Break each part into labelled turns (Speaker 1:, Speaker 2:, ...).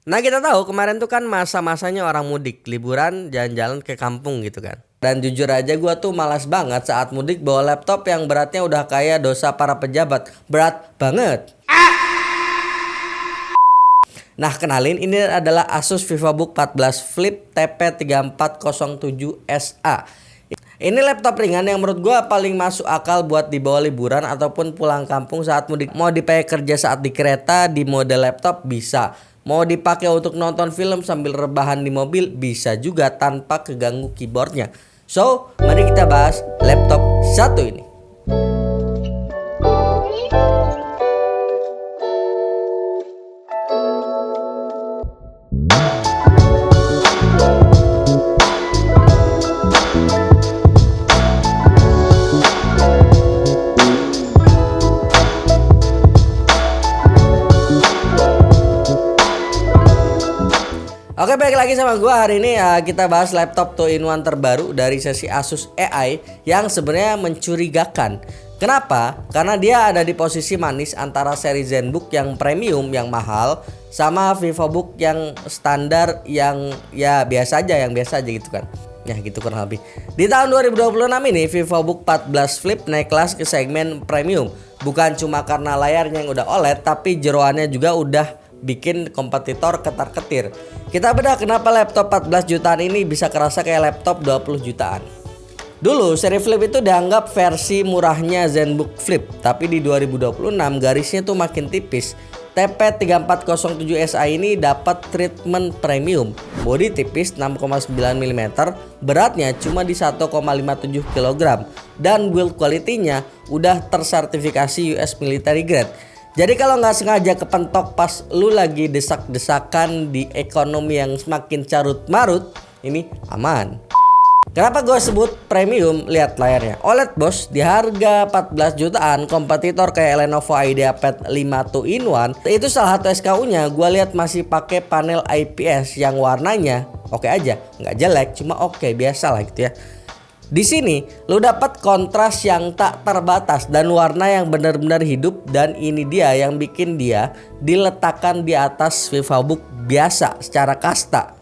Speaker 1: Nah kita tahu kemarin tuh kan masa-masanya orang mudik, liburan, jalan-jalan ke kampung gitu kan. Dan jujur aja gue tuh malas banget saat mudik bawa laptop yang beratnya udah kayak dosa para pejabat. Berat banget. Nah kenalin, ini adalah Asus VivoBook 14 Flip TP3407SA. Ini laptop ringan yang menurut gue paling masuk akal buat dibawa liburan ataupun pulang kampung saat mudik. Mau dipakai kerja saat di kereta, di mode laptop bisa. Mau dipakai untuk nonton film sambil rebahan di mobil bisa juga tanpa keganggu keyboardnya. So, mari kita bahas laptop satu ini. Oke, balik lagi sama gue. Hari ini kita bahas laptop 2-in-1 terbaru dari sesi Asus AI yang sebenarnya mencurigakan. Kenapa? Karena dia ada di posisi manis antara seri ZenBook yang premium, yang mahal, sama VivoBook yang standar, yang ya biasa aja gitu kan. Ya gitu kurang lebih. Di tahun 2026 ini VivoBook 14 Flip naik kelas ke segmen premium. Bukan cuma karena layarnya yang udah OLED, tapi jeroannya juga udah bikin kompetitor ketar-ketir. Kita bedah kenapa laptop 14 jutaan ini bisa kerasa kayak laptop 20 jutaan. Dulu seri Flip itu dianggap versi murahnya ZenBook Flip, tapi di 2026 garisnya tuh makin tipis. TP3407SA ini dapat treatment premium, bodi tipis 6,9 mm, beratnya cuma di 1,57 kg, dan build quality-nya udah tersertifikasi US military grade. Jadi kalau nggak sengaja kepentok pas lu lagi desak-desakan di ekonomi yang semakin carut marut, ini aman. Kenapa gue sebut premium? Lihat layarnya OLED bos, di harga 14 jutaan kompetitor kayak Lenovo IdeaPad 5 2-in-1 itu salah satu SKU-nya gue lihat masih pakai panel IPS yang warnanya oke aja, nggak jelek, cuma oke biasa lah gitu ya. Di sini lo dapat kontras yang tak terbatas dan warna yang benar-benar hidup, dan ini dia yang bikin dia diletakkan di atas VivoBook biasa secara kasta.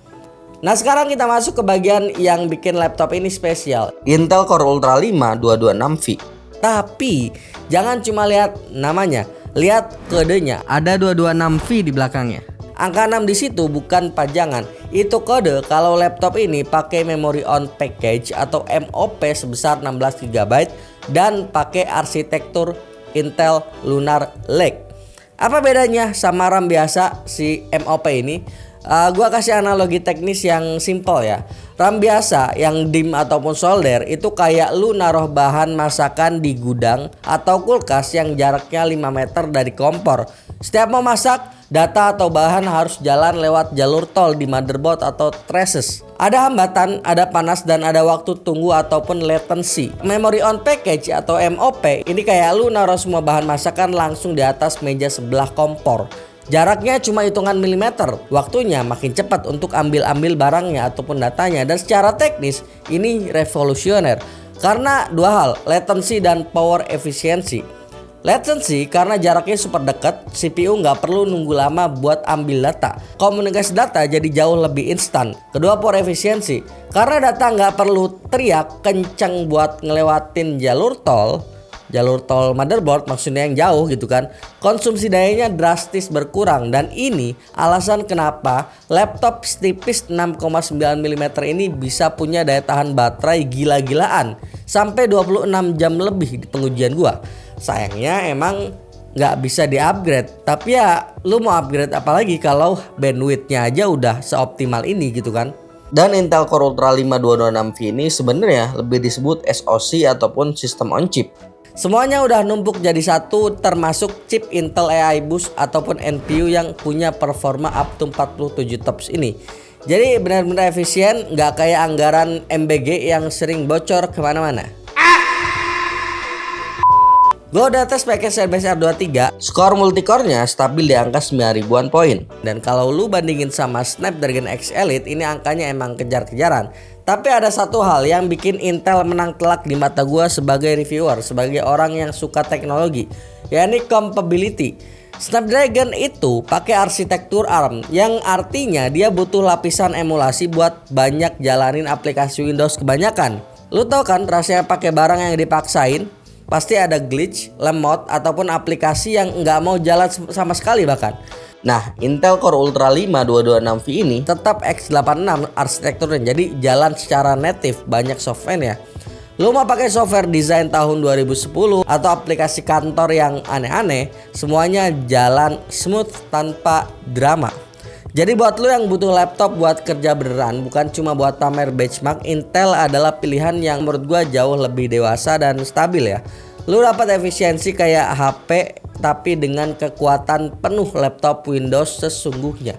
Speaker 1: Nah sekarang kita masuk ke bagian yang bikin laptop ini spesial, Intel Core Ultra 5 226V. Tapi jangan cuma lihat namanya, lihat kodenya, ada 226V di belakangnya. Angka 6 di situ bukan pajangan. Itu kode kalau laptop ini pakai memory on package atau MOP sebesar 16 GB dan pakai arsitektur Intel Lunar Lake. Apa bedanya sama RAM biasa si MOP ini? Gua kasih analogi teknis yang simple ya. RAM biasa yang DIMM ataupun solder itu kayak lu naruh bahan masakan di gudang atau kulkas yang jaraknya 5 meter dari kompor. Setiap mau masak, data atau bahan harus jalan lewat jalur tol di motherboard atau traces. Ada hambatan, ada panas, dan ada waktu tunggu ataupun latency. Memory on package atau MOP ini kayak lu naruh semua bahan masakan langsung di atas meja sebelah kompor. Jaraknya cuma hitungan milimeter, waktunya makin cepat untuk ambil-ambil barangnya ataupun datanya, dan secara teknis ini revolusioner karena dua hal, latency dan power efficiency. Latency karena jaraknya super dekat, CPU nggak perlu nunggu lama buat ambil data. Komunikasi data jadi jauh lebih instan. Kedua, power efficiency karena data nggak perlu teriak kenceng buat ngelewatin jalur tol motherboard, maksudnya yang jauh gitu kan. Konsumsi dayanya drastis berkurang, dan ini alasan kenapa laptop setipis 6,9 mm ini bisa punya daya tahan baterai gila-gilaan sampai 26 jam lebih di pengujian gua. Sayangnya emang nggak bisa di-upgrade, tapi ya lu mau upgrade apalagi kalau bandwidthnya aja udah seoptimal ini gitu kan. Dan Intel Core Ultra 5 226V ini sebenarnya lebih disebut SoC ataupun System on Chip. Semuanya udah numpuk jadi satu, termasuk chip Intel AI Boost ataupun NPU yang punya performa up to 47 TOPS ini. Jadi benar-benar efisien, nggak kayak anggaran MBG yang sering bocor kemana-mana. Gue udah tes pakai CBS R23, skor multicore-nya stabil di angka 9.000-an poin. Dan kalau lu bandingin sama Snapdragon X Elite, ini angkanya emang kejar-kejaran. Tapi ada satu hal yang bikin Intel menang telak di mata gue sebagai reviewer, sebagai orang yang suka teknologi, yakni compatibility. Snapdragon itu pakai arsitektur ARM yang artinya dia butuh lapisan emulasi buat banyak jalanin aplikasi Windows kebanyakan. Lu tau kan rasanya pakai barang yang dipaksain? Pasti ada glitch, lemot, ataupun aplikasi yang nggak mau jalan sama sekali bahkan. Nah, Intel Core Ultra 5 226V ini tetap x86 arsitekturnya, jadi jalan secara native, banyak software-nya. Lu mau pakai software desain tahun 2010 atau aplikasi kantor yang aneh-aneh, semuanya jalan smooth tanpa drama. Jadi buat lu yang butuh laptop buat kerja beneran, bukan cuma buat pamer benchmark, Intel adalah pilihan yang menurut gua jauh lebih dewasa dan stabil ya. Lu dapat efisiensi kayak HP tapi dengan kekuatan penuh laptop Windows sesungguhnya.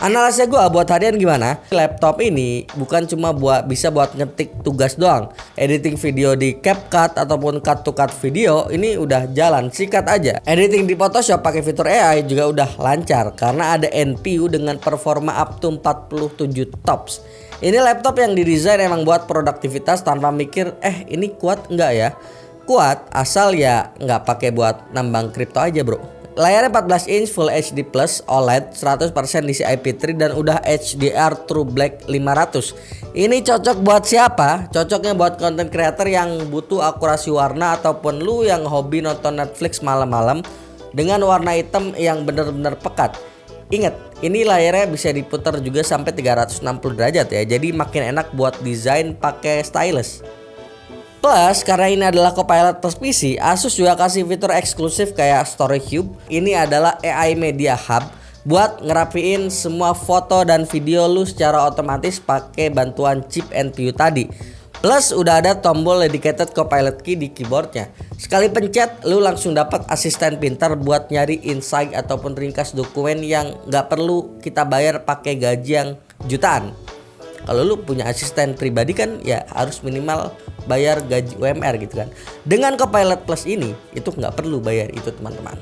Speaker 1: Analisa gue buat harian gimana? Laptop ini bukan cuma bisa buat ngetik tugas doang. Editing video di CapCut ataupun cut to cut video ini udah jalan, sikat aja. Editing di Photoshop pakai fitur AI juga udah lancar karena ada NPU dengan performa up to 47 tops. Ini laptop yang didesain emang buat produktivitas tanpa mikir ini kuat nggak ya? Kuat asal ya nggak pakai buat nambang kripto aja bro. Layarnya 14 inch Full HD Plus OLED 100% DCI-P3 dan udah HDR True Black 500. Ini cocok buat siapa? Cocoknya buat content creator yang butuh akurasi warna ataupun lu yang hobi nonton Netflix malam-malam dengan warna hitam yang bener-bener pekat. Ingat, ini layarnya bisa diputar juga sampai 360 derajat ya. Jadi makin enak buat desain pakai stylus. Plus, karena ini adalah Copilot plus PC, Asus juga kasih fitur eksklusif kayak Story Cube. Ini adalah AI Media Hub buat ngerapiin semua foto dan video lu secara otomatis pakai bantuan chip NPU tadi. Plus, udah ada tombol dedicated Copilot key di keyboardnya. Sekali pencet, lu langsung dapat asisten pintar buat nyari insight ataupun ringkas dokumen yang nggak perlu kita bayar pakai gaji yang jutaan. Kalau lu punya asisten pribadi kan ya harus minimal bayar gaji UMR gitu kan. Dengan Copilot Plus ini itu nggak perlu bayar itu teman-teman.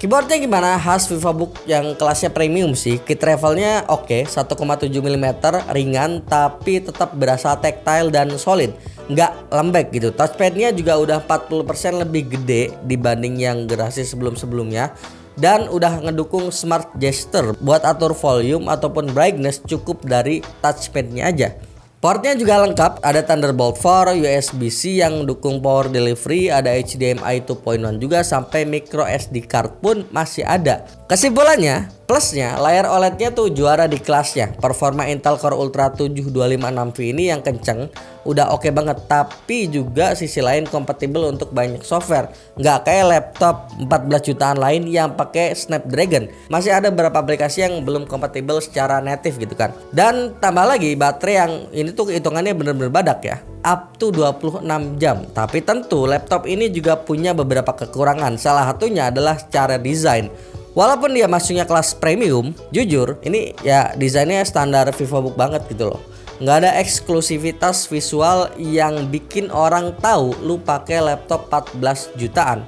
Speaker 1: Keyboardnya gimana? Khas VivoBook yang kelasnya premium sih. Key travelnya oke, 1,7 mm, ringan tapi tetap berasa tactile dan solid, nggak lembek gitu. Touchpadnya juga udah 40% lebih gede dibanding yang generasi sebelum-sebelumnya. Dan udah ngedukung smart gesture buat atur volume ataupun brightness cukup dari touchpadnya aja. Portnya juga lengkap, ada Thunderbolt 4, USB-C yang dukung power delivery, ada HDMI 2.1 juga sampai micro SD card pun masih ada. Kesimpulannya, plusnya layar OLED-nya tuh juara di kelasnya. Performa Intel Core Ultra 7 256V ini yang kenceng, udah oke banget. Tapi juga sisi lain kompatibel untuk banyak software. Nggak kayak laptop 14 jutaan lain yang pakai Snapdragon. Masih ada beberapa aplikasi yang belum kompatibel secara native gitu kan. Dan tambah lagi baterai yang ini tuh hitungannya bener-bener badak ya, up to 26 jam. Tapi tentu laptop ini juga punya beberapa kekurangan. Salah satunya adalah secara desain. Walaupun dia masuknya kelas premium, jujur ini ya desainnya standar VivoBook banget gitu loh. Nggak ada eksklusivitas visual yang bikin orang tahu lu pakai laptop 14 jutaan.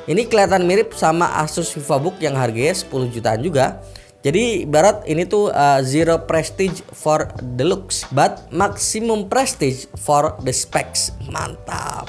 Speaker 1: Ini kelihatan mirip sama Asus VivoBook yang harganya 10 jutaan juga. Jadi ibarat ini tuh zero prestige for the looks but maximum prestige for the specs. Mantap.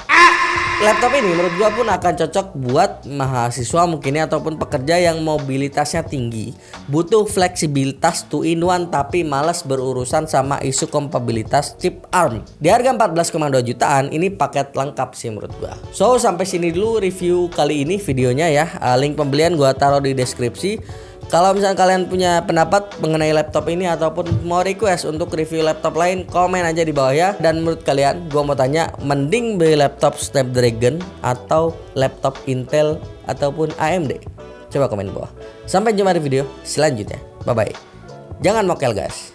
Speaker 1: Laptop ini menurut gua pun akan cocok buat mahasiswa mungkinnya ataupun pekerja yang mobilitasnya tinggi, butuh fleksibilitas 2-in-1 tapi malas berurusan sama isu kompatibilitas chip ARM. Di harga 14,2 jutaan ini paket lengkap sih menurut gua. So sampai sini dulu review kali ini videonya ya. Link pembelian gua taruh di deskripsi. Kalau misalnya kalian punya pendapat mengenai laptop ini ataupun mau request untuk review laptop lain, komen aja di bawah ya. Dan menurut kalian, gua mau tanya, mending beli laptop Snapdragon atau laptop Intel ataupun AMD? Coba komen di bawah. Sampai jumpa di video selanjutnya. Bye bye. Jangan mokel guys.